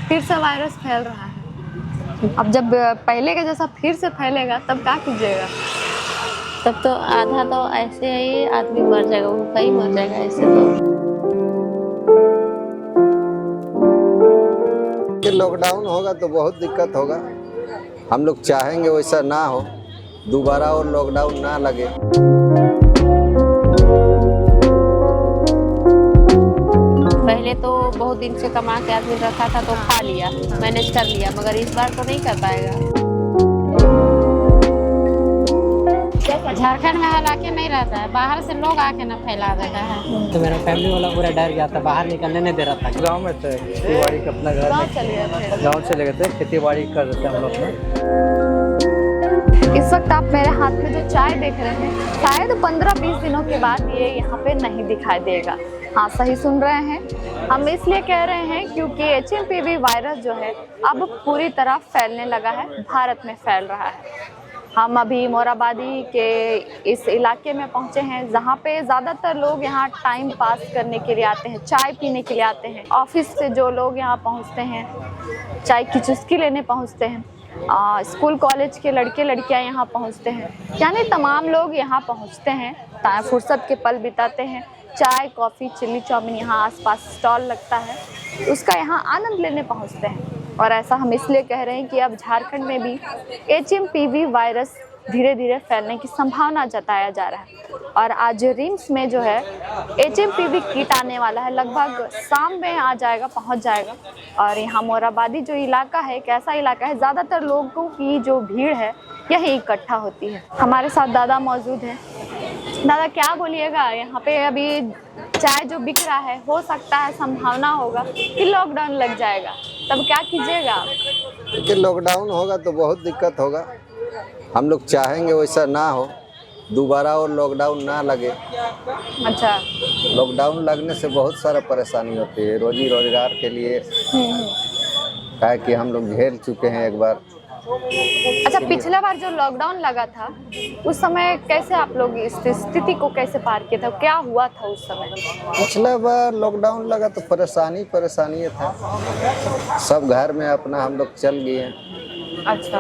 फिर से वायरस फैल रहा है। अब जब पहले के जैसा फिर से फैलेगा तब क्या कीजिएगा? तब तो आधा तो ऐसे ही आदमी मर जाएगा, भूखा ही मर जाएगा ऐसे तो। लॉकडाउन होगा तो बहुत दिक्कत होगा। हम लोग चाहेंगे वैसा ना हो, दोबारा और लॉकडाउन ना लगे। पहले तो बहुत दिन से कमा के आदमी रखा था तो खा लिया, मैनेज कर लिया, मगर इस बार तो नहीं कर पाएगा। झारखंड में हालांकि नहीं रहता है, बाहर से लोग आके ना फैला देता है। तो मेरा फैमिली वाला पूरा डर गया था, बाहर निकलने नहीं दे रहा था। गांव में थे, खेती बाड़ी अपना घर गाँव चले गए थे। गाँव चले गए थे, खेती बाड़ी कर रहे थे हम लोग में। इस वक्त आप मेरे हाथ में जो चाय देख रहे हैं, शायद 15-20 दिनों के बाद ये यहाँ पे नहीं दिखाई देगा। हाँ, सही सुन रहे हैं। हम इसलिए कह रहे हैं क्योंकि HMPV वायरस जो है अब पूरी तरह फैलने लगा है, भारत में फैल रहा है। हम अभी मोराबादी के इस इलाके में पहुंचे हैं, जहां पे ज़्यादातर लोग यहाँ टाइम पास करने के लिए आते हैं, चाय पीने के लिए आते हैं। ऑफिस से जो लोग यहाँ पहुंचते हैं, चाय की चुस्की लेने पहुंचते हैं, स्कूल कॉलेज के लड़के लड़कियां यहाँ पहुँचते हैं, यानी तमाम लोग यहाँ पहुँचते हैं, फुर्सत के पल बिताते हैं। चाय, कॉफ़ी, चिल्ली चाउमीन यहाँ आसपास स्टॉल लगता है, उसका यहाँ आनंद लेने पहुँचते हैं। और ऐसा हम इसलिए कह रहे हैं कि अब झारखंड में भी HMPV वायरस धीरे धीरे फैलने की संभावना जताया जा रहा है। और आज रिम्स में जो है HMPV किट आने वाला है, लगभग शाम में आ जाएगा, पहुंच जाएगा। और यहाँ मोराबादी जो इलाका है, एक ऐसा इलाका है ज़्यादातर लोगों की जो भीड़ है यही इकट्ठा होती है। हमारे साथ दादा मौजूद हैं। दादा, क्या बोलिएगा, यहाँ पे अभी चाय जो बिक रहा है, हो सकता है संभावना होगा कि लॉकडाउन लग जाएगा, तब क्या कीजिएगा? देखिए, लॉकडाउन होगा तो बहुत दिक्कत होगा। हम लोग चाहेंगे वैसा ना हो, दोबारा और लॉकडाउन ना लगे। अच्छा। लॉकडाउन लगने से बहुत सारा परेशानी होती है रोजी रोजगार के लिए, क्या कि हम लोग झेल चुके हैं एक बार। अच्छा, पिछला बार जो लॉकडाउन लगा था उस समय कैसे आप लोग इस स्थिति को कैसे पार किए थे, क्या हुआ था उस समय? पिछला बार लॉकडाउन लगा तो परेशानी था, सब घर में अपना हम लोग चल गए हैं। अच्छा।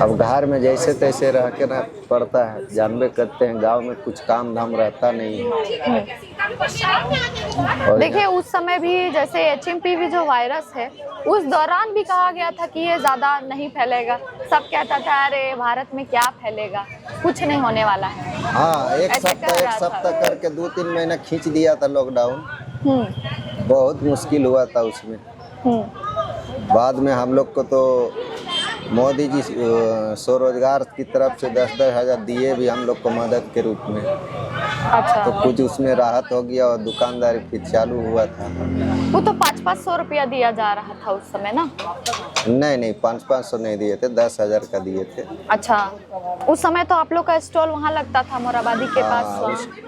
अब घर में जैसे तैसे रह के ना पड़ता है, जानबे करते हैं गांव में कुछ काम धाम रहता नहीं है। देखिए, उस समय भी जैसे HMPV जो वायरस है, उस दौरान भी कहा गया था कि ये ज़्यादा नहीं फैलेगा। सब कहता था अरे भारत में क्या फैलेगा, कुछ नहीं होने वाला है। हाँ, एक सप्ताह करके 2-3 महीना खींच दिया था लॉकडाउन। बहुत मुश्किल हुआ था उसमें। बाद में हम लोग को तो मोदी जी स्वरोजगार की तरफ से 10-10 हज़ार दिए भी हम लोग को मदद के रूप में। अच्छा। तो कुछ उसमें राहत हो गया और दुकानदारी फिर चालू हुआ था। वो तो 500-500 रुपया दिया जा रहा था उस समय ना? नहीं, 500 नहीं दिए थे, 10,000 का दिए थे। अच्छा, उस समय तो आप लोग का स्टॉल वहाँ लगता था मोराबादी के पास?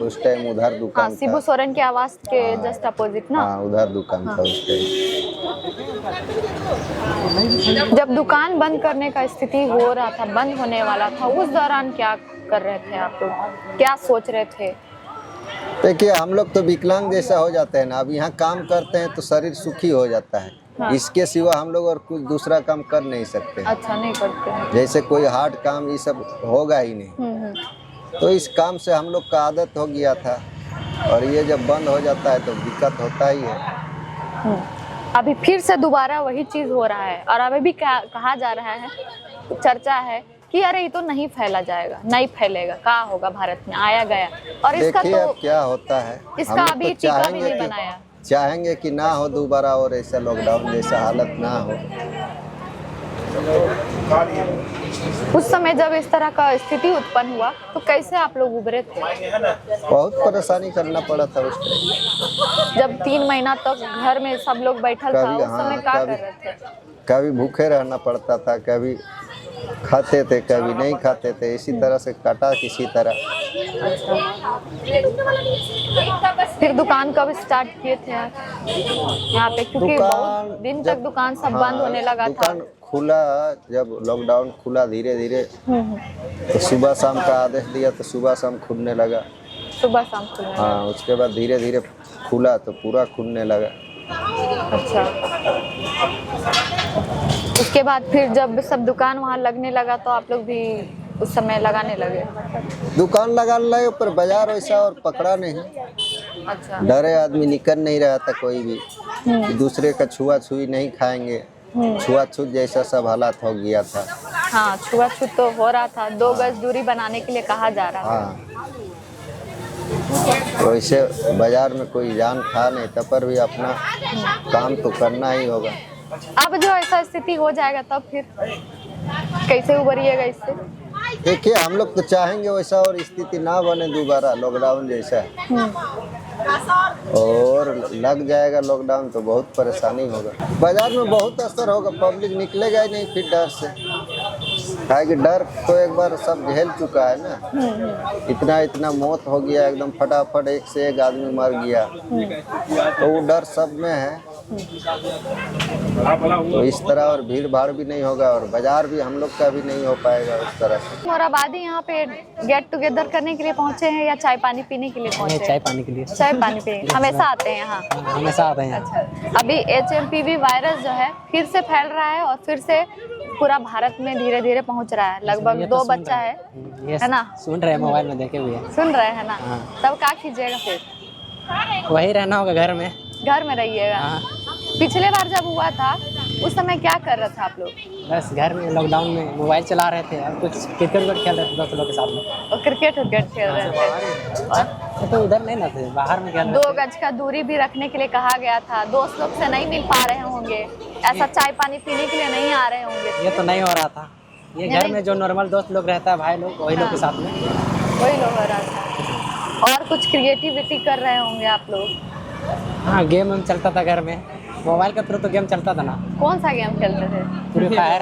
उस टाइम उधर दुकान था। शिबू सोरेन के आवास के जस्ट अपोजिट ना? हाँ, उधर दुकान था उस टाइम। जब दुकान बंद करने का स्थिति हो रहा था, बंद होने वाला था, उस दौरान क्या कर रहे थे आप लोग, क्या सोच रहे थे? देखिए, हम लोग तो विकलांग जैसा हो जाते हैं ना, अब यहाँ काम करते हैं तो शरीर सुखी हो जाता है। हाँ। इसके सिवा हम लोग और कुछ दूसरा काम कर नहीं सकते। अच्छा, नहीं करते हैं। जैसे कोई हार्ड काम ये सब होगा ही नहीं। तो इस काम से हम लोग का आदत हो गया था, और ये जब बंद हो जाता है तो दिक्कत होता ही है। अभी फिर से दोबारा वही चीज हो रहा है, और अभी भी कहा जा रहा है, चर्चा है कि अरे ये तो नहीं फैला जाएगा, नहीं फैलेगा, क्या होगा भारत में, आया गया। और इसका तो अब क्या होता है, इसका अभी टीका भी नहीं बनाया। चाहेंगे कि ना हो दोबारा और ऐसा लॉकडाउन जैसा हालत ना हो। उस समय जब इस तरह का स्थिति उत्पन्न हुआ तो कैसे आप लोग उभरे थे? बहुत परेशानी करना पड़ा था उस टाइम। जब 3 महीना तक घर में सब लोग बैठल था, उस समय क्या कर रहे थे? कभी भूखे रहना पड़ता था, कभी खाते थे, कभी नहीं खाते थे, इसी तरह से काटा किसी तरह। फिर दुकान कब स्टार्ट किए थे आप यहाँ पे, क्योंकि बहुत दिन तक दुकान सब बंद होने लगा था? खुला, जब लॉकडाउन खुला धीरे धीरे तो सुबह शाम का आदेश दिया तो सुबह शाम खुलने लगा। सुबह शाम खुलने? हाँ, उसके बाद धीरे धीरे खुला तो पूरा खुलने लगा। अच्छा। उसके बाद फिर जब सब दुकान वहाँ लगने लगा तो आप लोग भी उस समय लगाने लगे? दुकान लगा लगे पर बाजार वैसा और पकड़ा नहीं। अच्छा। डरे आदमी निकल नहीं रहा था कोई भी कि दूसरे का छुआ-छुई नहीं खाएंगे। छुआ-छूत जैसा सब हालात हो गया था। हाँ, छुआ-छूत तो हो रहा था। 2 गज दूरी बनाने के लिए कहा जा रहा था। हाँ, वैसे बाजार में कोई जान खा नहीं, तब पर भी अपना काम तो करना ही होगा। अब जो ऐसा स्थिति हो जाएगा तब फिर कैसे उबरिएगा इससे? देखिए, हम लोग तो चाहेंगे वैसा और स्थिति ना बने दोबारा लॉकडाउन जैसा। और लग जाएगा लॉकडाउन तो बहुत परेशानी होगा। बाजार में बहुत असर होगा, पब्लिक निकलेगा ही नहीं फिर डर से। है कि डर तो एक बार सब झेल चुका है ना। इतना मौत हो गया, एकदम फटाफट एक से एक आदमी मर गया, तो वो डर सब में है। तो इस तरह और भीड़ भाड़ भी नहीं होगा और बाजार भी हम लोग का भी नहीं हो पाएगा उस तरह से। मोराबादी यहाँ पे गेट टुगेदर करने के लिए पहुँचे हैं या चाय पानी पीने के लिए पहुँचे? चाय पानी के लिए। चाय पानी पीने हमेशा आते हैं यहाँ? हमेशा आते हैं। अच्छा, अभी HMPV वायरस जो है फिर से फैल रहा है और फिर से पूरा भारत में धीरे धीरे पहुँच रहा है। लगभग 2 बच्चा है ना? सुन रहे हैं, मोबाइल में देखे हुए। सुन रहे हैं ना? तब क्या कीजिएगा फिर? वही रहना होगा घर में। घर में रहिएगा। पिछले बार जब हुआ था उस समय क्या कर रहे थे आप लोग? बस घर में लॉकडाउन में मोबाइल चला रहे थे और कुछ क्रिकेट खेल रहे थे दोस्त लोग के साथ में। और क्रिकेट खेल रहे थे? तो उधर नहीं ना थे, बाहर में खेल रहे थे। 2 गज का दूरी भी रखने के लिए कहा गया था। दोस्त लोग से नहीं मिल पा रहे होंगे, ऐसा चाय पानी पीने के लिए नहीं आ रहे होंगे। ये तो नहीं हो रहा था। ये घर में जो नॉर्मल दोस्त लोग रहता है, भाई लोग, वही लोग के साथ में वही लोग हो रहा था। और कुछ क्रिएटिविटी कर रहे होंगे आप लोग? हाँ, गेम चलता था घर में। मोबाइल के थ्रू तो गेम चलता था ना। कौन सा गेम खेलते थे? Free fire.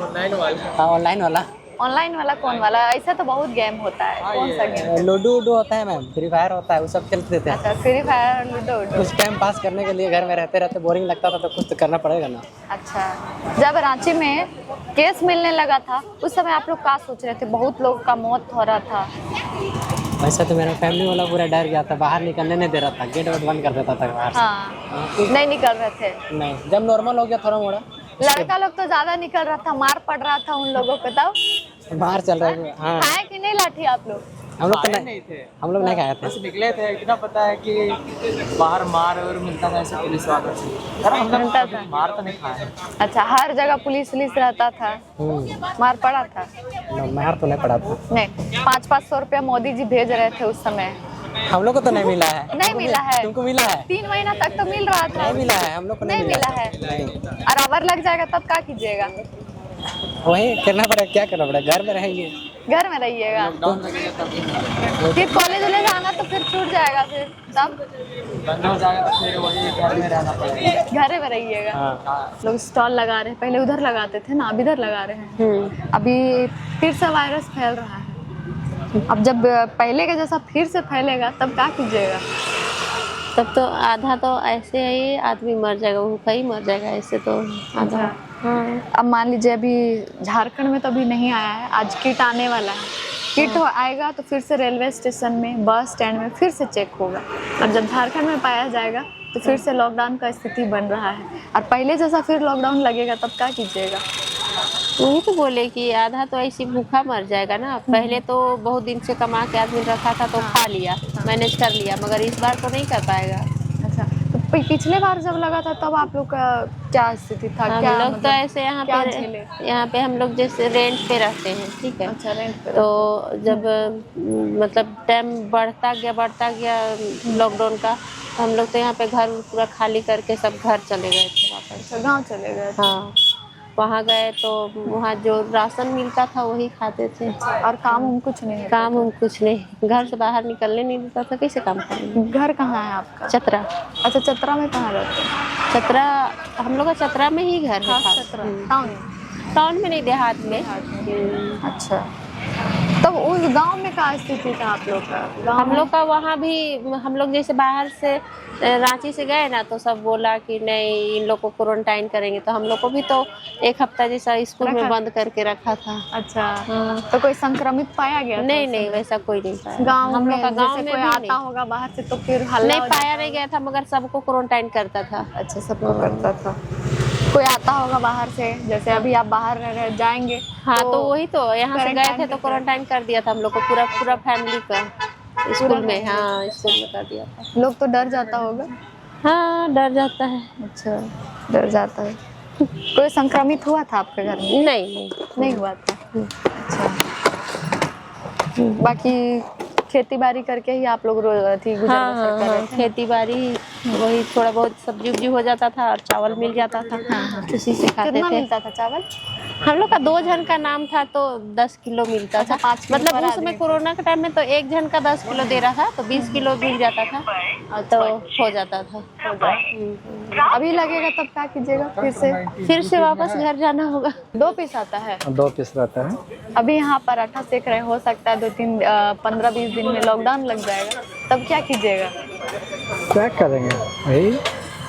ऑनलाइन वाला। ऑनलाइन वाला कौन वाला? ऐसा तो बहुत गेम होता है। कौन सा गेम? लूडो होता है मैम, फ्री फायर होता है, वो सब खेलते थे। अच्छा, फ्री फायर और लूडो। कुछ टाइम पास करने के लिए घर में रहते रहते बोरिंग लगता था तो कुछ तो करना पड़ेगा ना। अच्छा, जब रांची में केस मिलने लगा था उस समय आप लोग क्या सोच रहे थे? बहुत लोग का मौत हो रहा था। वैसे तो मेरा फैमिली वाला पूरा डर गया था, बाहर निकलने नहीं दे रहा था, गेट वेट बंद कर देता था बाहर से। हाँ, नहीं निकल रहे थे। नहीं, जब नॉर्मल हो गया थोड़ा मोड़ा। लड़का लोग तो ज्यादा निकल रहा था, मार पड़ रहा था उन लोगों को। तब बाहर चल रहे थे। हाँ, खाए कि नहीं लाठी आप लोग? हम लोग तो नहीं थे, हम लोग नहीं खाए थे। बस निकले थे। इतना पता है कि बाहर मार और मिलता था ऐसे पुलिस वालों से। हम लोग कभी मार तो नहीं खाए। अच्छा, हर जगह पुलिस रहता था, मार पड़ा था? मार तो नहीं पड़ा था। नहीं, 500-500 रुपया मोदी जी भेज रहे थे उस समय। हम लोग को तो नहीं मिला है। नहीं मिला है? तुमको मिला है? 3 महीना तक तो मिल रहा था। नहीं मिला है, हम लोग को नहीं मिला है। और अवर लग जाएगा तब क्या कीजिएगा? वही करना पड़ेगा, क्या करना पड़ेगा, घर में रहेंगे। घर में रहिएगा। फिर कॉलेज वॉलेज आना तो फिर छूट जाएगा, फिर तब बंद हो जाएगा तो फिर वही घर में रहना पड़ेगा। घर में रहिएगा। हाँ। लोग स्टॉल लगा रहे हैं, पहले उधर लगाते थे ना, अब इधर लगा रहे हैं। अभी फिर से वायरस फैल रहा है। अब जब पहले का जैसा फिर से फैलेगा तब क्या कीजिएगा? तब तो आधा तो ऐसे ही आदमी मर जाएगा, भूखा ही मर जाएगा ऐसे तो आधा। हाँ। अब मान लीजिए अभी झारखंड में तो अभी नहीं आया है, आज किट आने वाला है। किट आएगा तो फिर से रेलवे स्टेशन में, बस स्टैंड में फिर से चेक होगा। और जब झारखंड में पाया जाएगा तो फिर से लॉकडाउन का स्थिति बन रहा है और पहले जैसा फिर लॉकडाउन लगेगा तब क्या कीजिएगा? वही तो बोले कि आधा तो ऐसी भूखा मर जाएगा ना। पहले तो बहुत दिन से कमा के आदमी रखा था तो खा लिया, मैनेज कर लिया, मगर इस बार तो नहीं कर पाएगा। अच्छा, तो पिछले बार जब लगा था तब आप लोग का क्या स्थिति था? हम क्या लोग मतलब, तो ऐसे यहाँ पे हम लोग जैसे रेंट पे रहते हैं, ठीक है। अच्छा, रेंट पे। तो जब मतलब टाइम बढ़ता गया लॉकडाउन का, तो हम लोग तो यहाँ पे घर पूरा खाली करके सब घर चले गए थे वापस। गाँव चले गए? हाँ, वहाँ गए तो वहाँ जो राशन मिलता था वही खाते थे। और काम हम कुछ नहीं? काम हम कुछ नहीं, घर से बाहर निकलने नहीं देता था, कैसे काम करेंगे? घर कहाँ है आपका? चतरा। अच्छा, चतरा में कहाँ रहते हैं? चतरा, हम लोग का चतरा में ही घर है। चतरा टाउन? टाउन में नहीं, देहात में। अच्छा, तब उस गांव में क्या स्थिति था आप लोग का? हम लोग का वहाँ भी, हम लोग जैसे बाहर से रांची से गए ना तो सब बोला कि नहीं इन लोग को क्वारंटाइन करेंगे, तो हम लोग को भी तो 1 हफ्ता जैसा स्कूल में बंद करके रखा था। अच्छा, तो कोई संक्रमित पाया गया? नहीं, वैसा कोई नहीं पाया। गाँव हम लोग का गाँव में कोई आता होगा बाहर से तो फिर हल्ला नहीं पाया नहीं गया था, मगर सबको क्वारंटाइन करता था। अच्छा, सबको करता था। कोई आता होगा बाहर से, जैसे अभी आप बाहर जाएंगे। हाँ तो वही तो यहाँ से गए थे तो क्वारंटाइन कर दिया था हम लोग को, पूरा फैमिली का स्कूल में। हाँ स्कूल में कर दिया था। लोग तो डर जाता होगा। हाँ डर जाता है। अच्छा, डर जाता है। कोई संक्रमित हुआ था आपके घर में? नहीं हुआ था। अच्छा, बाकी खेती बाड़ी करके ही आप लोग रोज थी गुजर बसर कर रहे थे? खेती बाड़ी वही थोड़ा बहुत सब्जी उब्जी हो जाता था और चावल मिल जाता था। उसी से खाते थे। कितना मिलता था चावल? हम लोग का 2 जन का नाम था तो 10 किलो मिलता अच्छा, था। 5 किलो मतलब पर उस समय कोरोना के टाइम में तो 1 जन का 10 किलो दे रहा था तो 20 किलो मिल जाता था तो हो जाता था। अभी लगेगा तब क्या कीजिएगा? फिर से वापस घर जाना होगा। 2 पीस आता है? 2 पीस रहता है। अभी यहाँ पराठा सेक रहे, हो सकता है 15-20 दिन में लॉकडाउन लग जाएगा, तब क्या कीजिएगा? क्या करेंगे भाई,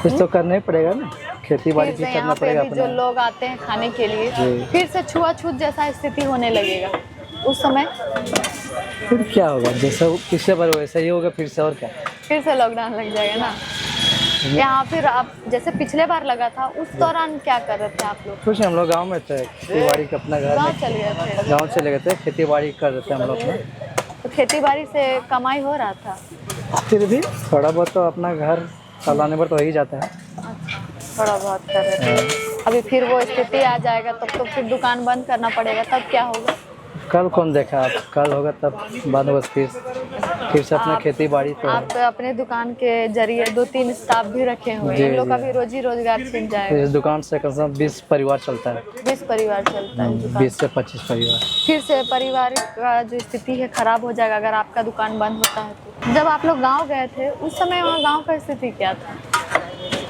कुछ तो करना ही पड़ेगा ना, खेती बाड़ी भी करना पड़ेगा अभी जो लोग आते हैं खाने के लिए, जी। फिर से छुआछूत जैसा स्थिति होने लगेगा उस समय, फिर क्या होगा? जैसा पिछले बार वैसा ही होगा फिर से, और क्या? फिर से लॉकडाउन लग जाएगा ना। यहाँ फिर आप जैसे पिछले बार लगा था उस दौरान क्या कर रहे थे आप लोग? कुछ हम लोग गांव में थे, खेती बाड़ी का अपना घर गाँव चल गए थे? गांव चले गए थे, खेती बाड़ी कर रहे थे हम लोग ना। तो खेती बाड़ी से कमाई हो रहा था? फिर भी थोड़ा बहुत तो अपना घर चलाने पर तो हो ही जाता है। थोड़ा बहुत कर रहे थे। अभी फिर वो स्थिति आ जाएगा तब तो फिर दुकान बंद करना पड़ेगा, तब क्या होगा? कल कौन देखा आप, कल होगा तब बंदोबस्त फिर से अपना खेती बाड़ी तो आप अपने दुकान के जरिए 2-3 स्टाफ भी रखे हुए हैं, इन लोग का भी रोजी रोजगार छिन जाएगा। इस दुकान से कम से कम 20 परिवार चलता है। 20 परिवार चलता है दुकान। 20 से 25 परिवार। फिर से पारिवारिक का जो स्थिति है खराब हो जाएगा अगर आपका दुकान बंद होता है तो। जब आप लोग गांव गए थे उस समय वहाँ गांव का स्थिति क्या था?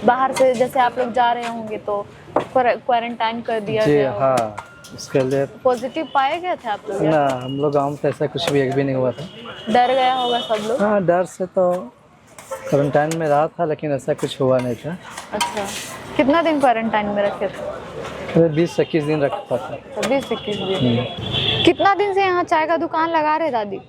बाहर से जैसे आप लोग जा रहे होंगे तो क्वारंटाइन कर दिया जी गया? हाँ, उसके लिए पॉजिटिव पाए गए थे आप लोग? ना, हम लोग गाँव में तो ऐसा कुछ भी एक भी नहीं हुआ था। डर गया होगा सब लोग? हाँ, डर से तो क्वारंटाइन में रहा था लेकिन ऐसा कुछ हुआ नहीं था। अच्छा, कितना दिन क्वारंटाइन में रखे थे? 20-21 दिन रखता था। 20-21 दिन। कितना दिन से यहाँ चाय का दुकान लगा रहे दादी?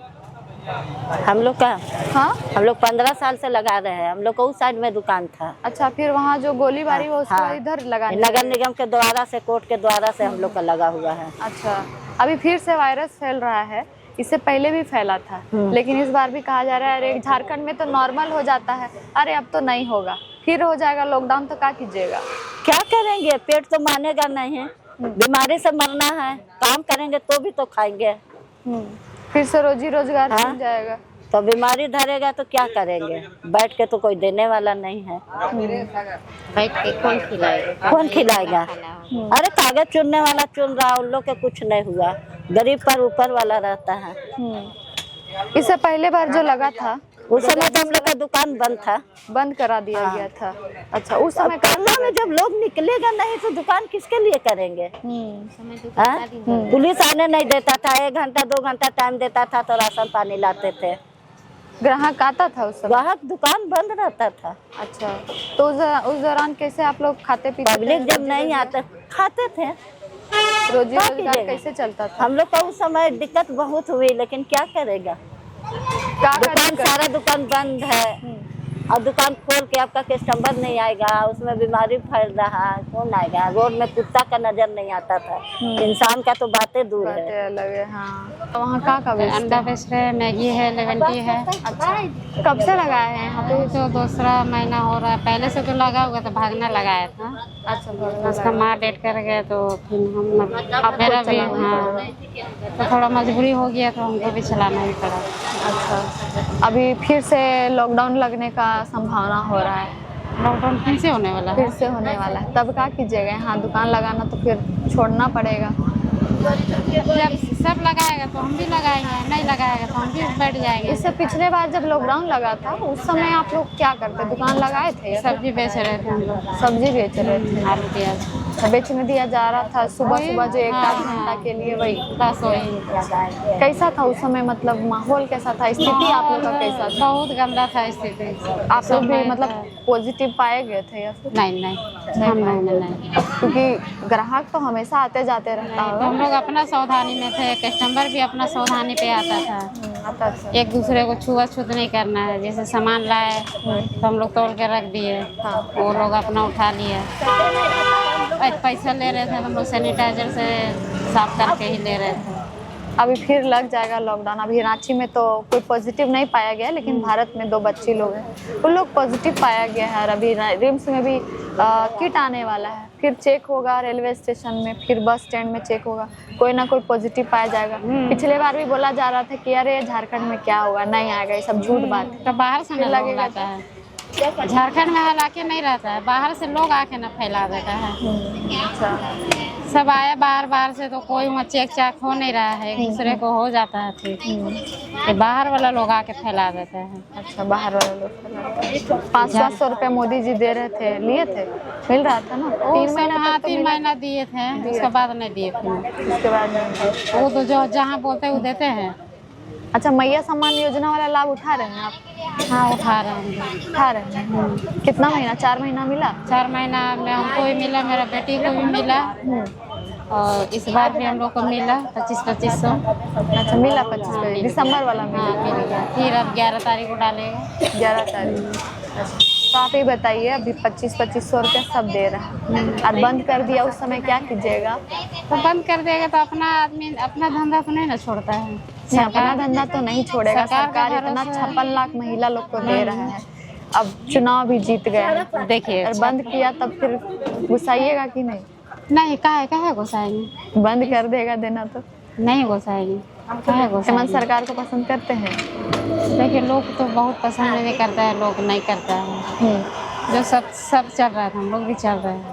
हम लोग का हाँ, हम लोग 15 साल से लगा रहे हैं। हम लोग को उस साइड में दुकान था। अच्छा, फिर वहाँ जो गोलीबारी हुआ उसको हाँ। इधर लगा? नगर निगम के द्वारा से, कोर्ट के द्वारा से हम लोग का लगा हुआ है। अच्छा, अभी फिर से वायरस फैल रहा है, इससे पहले भी फैला था लेकिन इस बार भी कहा जा रहा है अरे झारखंड में तो नॉर्मल हो जाता है, अरे अब तो नहीं होगा, फिर हो जाएगा लॉकडाउन, तो क्या कीजिएगा? क्या करेंगे, पेट तो मानेगा नहीं है, बीमारी से मरना है, काम करेंगे तो भी तो खाएंगे। फिर से रोजी रोजगार हाँ। छिन जाएगा तो बीमारी धरेगा तो क्या करेंगे, बैठ के तो कोई देने वाला नहीं है। बैठ के कौन खिलाएगा? कौन खिलाएगा? अरे कागज चुनने वाला चुन रहा, उन लोग के कुछ नहीं हुआ, गरीब पर ऊपर वाला रहता है। इससे पहले बार जो लगा था उस समय तो हम लोग का दुकान बंद था, बंद करा दिया गया था। अच्छा, उस समय कोरोना में जब लोग निकलेगा नहीं तो दुकान किसके लिए करेंगे? हाँ? पुलिस आने नहीं देता था, 1 घंटा 2 घंटा टाइम देता था तो राशन पानी लाते थे, ग्राहक आता था उस समय? ग्राहक दुकान बंद रहता था। अच्छा, तो उस दौरान कैसे आप लोग खाते पीते? पब्लिक जब नहीं आते खाते थे, रोजी रोजगार कैसे चलता था? हम लोग का उस समय दिक्कत बहुत हुई लेकिन क्या करेगा, दुकान सारा दुकान बंद है और दुकान खोल के आपका कस्टमर नहीं आएगा, उसमें बीमारी फैल रहा है, कौन आएगा? रोड में कुत्ता का नजर नहीं आता था, इंसान का तो बातें दूर है। अलग है। हाँ, वहाँ का अंडा बेच रहे, मैगी है, लेमन टी है। अच्छा, कब से लगाए हैं यहाँ पे? अभी तो 2रा महीना हो रहा है, पहले से तो लगा हुआ था, भागना लगाया था। अच्छा, उसका माँ डेट कर गए तो फिर हम मेरा भी हाँ तो थोड़ा मजबूरी हो गया तो हमको भी चलाना ही पड़ा। अच्छा, अभी फिर से लॉकडाउन लगने का संभावना हो रहा है? लॉकडाउन फिर से होने वाला है? फिर से होने वाला है, तब क्या कीजिएगा? यहाँ दुकान लगाना तो फिर छोड़ना पड़ेगा। जब सब लगाएगा तो हम भी लगाएंगे, नहीं लगाएगा तो हम भी बैठ जाएंगे। इससे पिछले बार जब लॉकडाउन लगा था उस समय आप लोग क्या करते? दुकान लगाए थे? सब्जी बेच रहे थे हम लोग, सब्जी बेच रहे थे? आलू प्याज बेचने दिया जा रहा था सुबह सुबह जो 1-8 घंटा के लिए, वही 10 वही। कैसा था उस समय, मतलब माहौल कैसा था, स्थिति आप लोग का कैसा था? बहुत गंदा था स्थिति। आप लोग भी मतलब पॉजिटिव पाए गए थे या फिर? नहीं हम लोग नहीं, क्योंकि ग्राहक तो हमेशा आते जाते रहता होगा। हम लोग अपना सावधानी में थे, कस्टमर भी अपना सावधानी पे आता था। आता था। एक दूसरे को छुआछूत नहीं करना है, जैसे सामान लाए तो हम लोग तोड़ के रख दिए, वो लोग अपना उठा लिए। पैसा ले रहे थे, हम लोग सैनिटाइजर से साफ करके ही ले रहे थे। अभी फिर लग जाएगा लॉकडाउन। अभी रांची में तो कोई पॉजिटिव नहीं पाया गया, लेकिन भारत में 2 बच्ची लोग हैं, उन लोग पॉजिटिव पाया गया है। और अभी रिम्स में भी किट आने वाला है, फिर चेक होगा रेलवे स्टेशन में, फिर बस स्टैंड में चेक होगा, कोई ना कोई पॉजिटिव पाया जाएगा। पिछले बार भी बोला जा रहा था कि अरे झारखंड में क्या होगा, नहीं आएगा, ये सब झूठ बात है। तो बाहर से लगेगा है, झारखंड में हालांकि नहीं रहता है, बाहर से लोग आके ना फैला देता है। अच्छा, सब आया बाहर से, तो कोई वहाँ चेक चाक हो नहीं रहा है, एक दूसरे को हो जाता है ठीक। ये बाहर वाला लोग आके फैला देते हैं। अच्छा, बाहर वाले लोग 500 रुपये मोदी जी दे रहे थे, लिए थे, मिल रहा था ना? 3 महीना, हाँ 3 महीना दिए थे, उसके बाद नहीं दिए थे। उसके बाद नहीं। वो तो जो जहाँ बोलते हैं वो देते हैं। अच्छा, मैया सम्मान योजना वाला लाभ उठा रहे हैं आप? हाँ उठा रहे हैं। उठा रहे हैं। कितना महीना? 4 महीना मिला? 4 महीना में हमको भी मिला, मेरा बेटी को भी मिला, और इस बार भी हम लोग को मिला 2500। अच्छा, मिला 25 दिसंबर वाला मिला? हाँ मिल गया। फिर अब 11 तारीख को डालेगा। 11 तारीख। तो आप ये बताइए, अभी 2500 रुपया सब दे रहा है और बंद कर दिया, उस समय क्या कीजिएगा? तो बंद कर देगा तो अपना आदमी अपना धंधा तो नहीं ना छोड़ता है। अपना धंधा तो नहीं छोड़ेगा। सरकार इतना 56 लाख महिला लोग को दे रहा है, अब चुनाव भी जीत गए, देखिए और बंद किया तब फिर गुस्साइएगा कि नहीं? नहीं, काहे गुस्साएंगे? बंद कर देगा देना तो नहीं गुस्साएंगे, काहे हेमंत गुस्साएंगे? सरकार को पसंद करते हैं? देखिए लोग तो बहुत पसंद नहीं करता है, लोग नहीं करता है। जो सब चल रहा था हम लोग भी चल रहे हैं।